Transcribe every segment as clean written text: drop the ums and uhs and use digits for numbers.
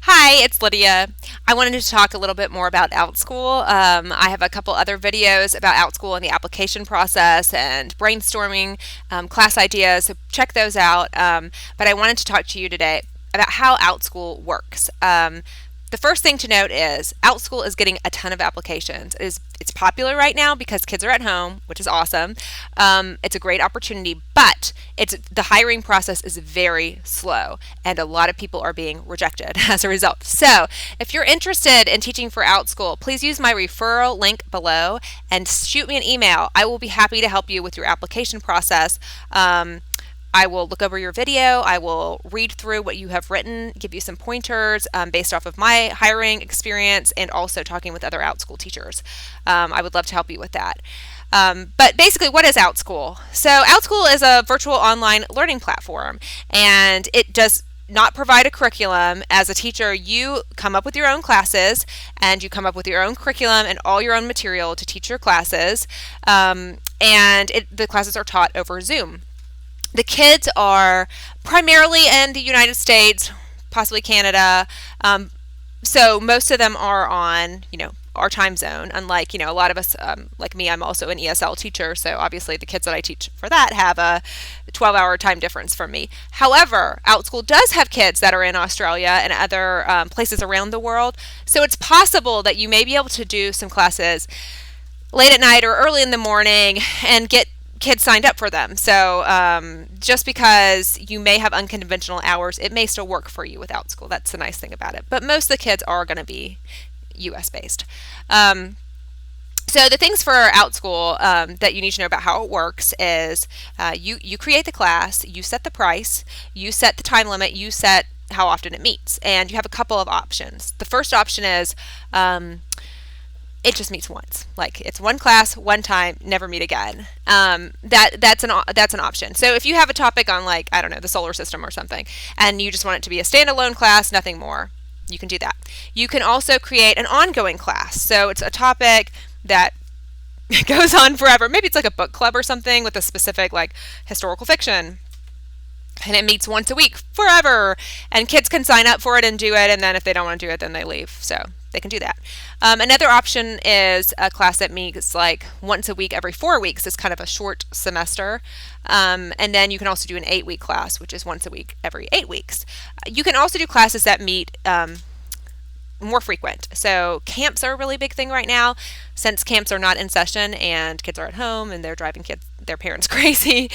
Hi, it's Lydia. I wanted to talk a little bit more about Outschool. I have a couple other videos about Outschool and the application process and brainstorming class ideas, so check those out. But I wanted to talk to you today about how Outschool works. The first thing to note is Outschool is getting a ton of applications. It's popular right now because kids are at home, which is awesome. It's a great opportunity, but the hiring process is very slow, and a lot of people are being rejected as a result. So, if you're interested in teaching for Outschool, please use my referral link below and shoot me an email. I will be happy to help you with your application process. I will look over your video. I will read through what you have written, give you some pointers based off of my hiring experience and also talking with other Outschool teachers. I would love to help you with that. But basically, what is Outschool? So, Outschool is a virtual online learning platform, and it does not provide a curriculum. As a teacher, you come up with your own classes and you come up with your own curriculum and all your own material to teach your classes. The classes are taught over Zoom. The kids are primarily in the United States, possibly Canada. So most of them are on, our time zone. Unlike, a lot of us, like me, I'm also an ESL teacher. So obviously the kids that I teach for that have a 12-hour time difference from me. However, Outschool does have kids that are in Australia and other places around the world. So it's possible that you may be able to do some classes late at night or early in the morning and get kids signed up for them. So just because you may have unconventional hours, it may still work for you with Outschool. That's the nice thing about it. But most of the kids are going to be US based. So the things for Outschool that you need to know about how it works is you create the class, you set the price, you set the time limit, you set how often it meets, and you have a couple of options. The first option is it just meets once. Like, it's one class, one time, never meet again. That's an option. So if you have a topic on, like, I don't know, the solar system or something, and you just want it to be a standalone class, nothing more, you can do that. You can also create an ongoing class. So it's a topic that goes on forever. Maybe it's like a book club or something with a specific, like, historical fiction, and it meets once a week forever, and kids can sign up for it and do it, and then if they don't want to do it, then they leave. So they can do that. Another option is a class that meets like once a week every 4 weeks. It's kind of a short semester. And then you can also do an 8-week class, which is once a week every 8 weeks. You can also do classes that meet more frequent. So camps are a really big thing right now, since camps are not in session and kids are at home and they're driving their parents crazy.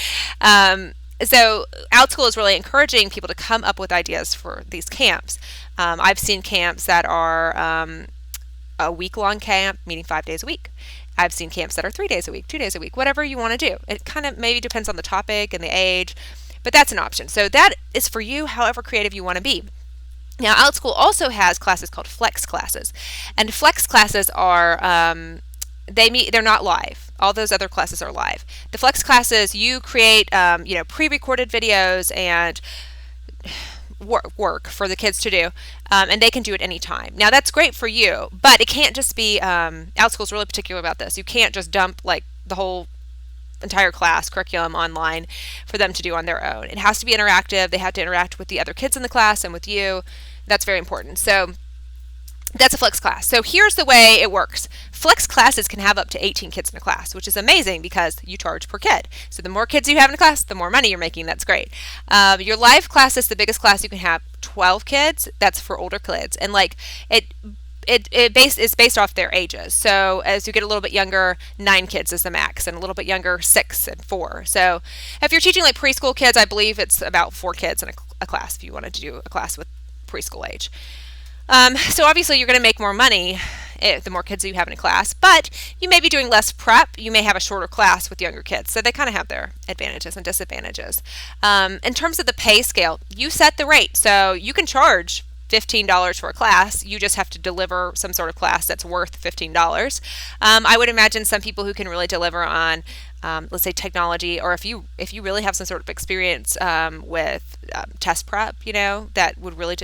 So Outschool is really encouraging people to come up with ideas for these camps. I've seen camps that are a week-long camp, meeting 5 days a week. I've seen camps that are 3 days a week, 2 days a week, whatever you want to do. It kind of maybe depends on the topic and the age, but that's an option. So that is for you, however creative you want to be. Now, Outschool also has classes called flex classes, and flex classes are they're not live. All those other classes are live. The flex classes, you create pre-recorded videos and work for the kids to do, and they can do it anytime. Now that's great for you, but it can't just be Outschool's really particular about this. You can't just dump like the whole entire class curriculum online for them to do on their own. It has to be interactive. They have to interact with the other kids in the class and with you. That's very important. So that's a flex class. So here's the way it works. Flex classes can have up to 18 kids in a class, which is amazing because you charge per kid. So the more kids you have in a class, the more money you're making. That's great. Your live class is the biggest class you can have, 12 kids. That's for older kids. And like it's based off their ages. So as you get a little bit younger, 9 kids is the max, and a little bit younger, 6 and 4. So if you're teaching like preschool kids, I believe it's about 4 kids in a class if you wanted to do a class with preschool age. So obviously you're going to make more money the more kids you have in a class, but you may be doing less prep. You may have a shorter class with younger kids. So they kind of have their advantages and disadvantages. In terms of the pay scale, you set the rate. So you can charge $15 for a class. You just have to deliver some sort of class that's worth $15. I would imagine some people who can really deliver on let's say technology, or if you really have some sort of experience with test prep, that would really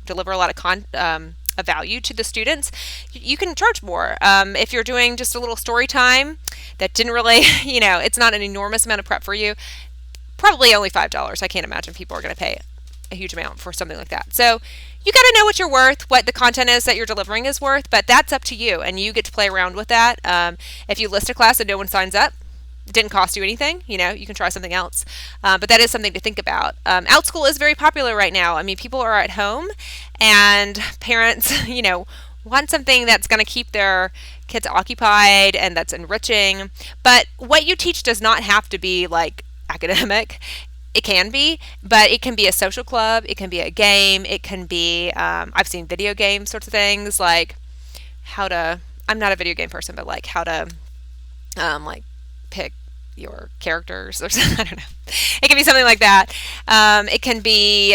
deliver a lot of value to the students, you can charge more. If you're doing just a little story time that didn't really, it's not an enormous amount of prep for you, probably only $5. I can't imagine people are going to pay a huge amount for something like that. So you got to know what you're worth, what the content is that you're delivering is worth, but that's up to you, and you get to play around with that. If you list a class and no one signs up, it didn't cost you anything. You can try something else. But that is something to think about. Outschool is very popular right now. I mean, people are at home, and parents, want something that's going to keep their kids occupied and that's enriching. But what you teach does not have to be like academic. It can be, but it can be a social club. It can be a game. It can be, I've seen video game sorts of things like I'm not a video game person, but like how to, like pick your characters or something. I don't know. It can be something like that. It can be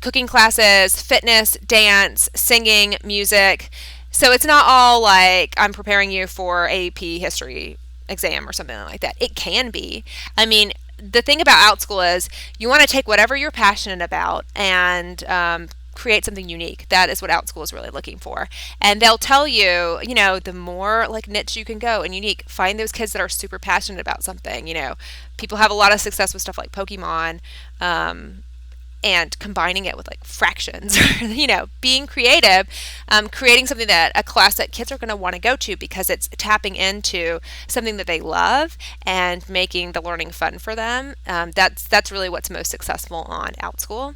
cooking classes, fitness, dance, singing, music. So it's not all like I'm preparing you for AP history exam or something like that. It can be. I mean, the thing about Outschool is you want to take whatever you're passionate about and create something unique. That is what Outschool is really looking for. And they'll tell you, the more like niche you can go and unique, find those kids that are super passionate about something. People have a lot of success with stuff like Pokemon, and combining it with like fractions, being creative, creating something that a class that kids are going to want to go to because it's tapping into something that they love and making the learning fun for them. That's really what's most successful on Outschool.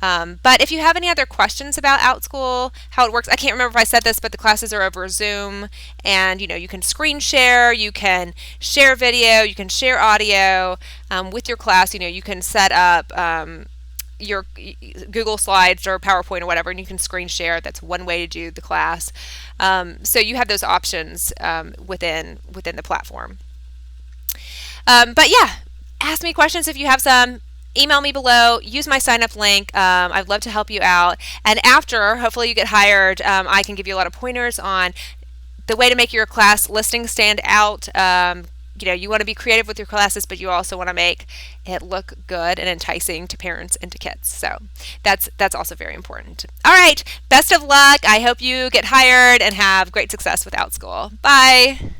But if you have any other questions about Outschool, how it works, I can't remember if I said this, but the classes are over Zoom, and you can screen share, you can share video, you can share audio with your class. You can set up your Google Slides or PowerPoint or whatever, and you can screen share. That's one way to do the class. So you have those options within the platform. But yeah, ask me questions if you have some. Email me below. Use my sign up link. I'd love to help you out. And after, hopefully you get hired, I can give you a lot of pointers on the way to make your class listing stand out. You want to be creative with your classes, but you also want to make it look good and enticing to parents and to kids. So that's also very important. All right, best of luck. I hope you get hired and have great success with Outschool. Bye.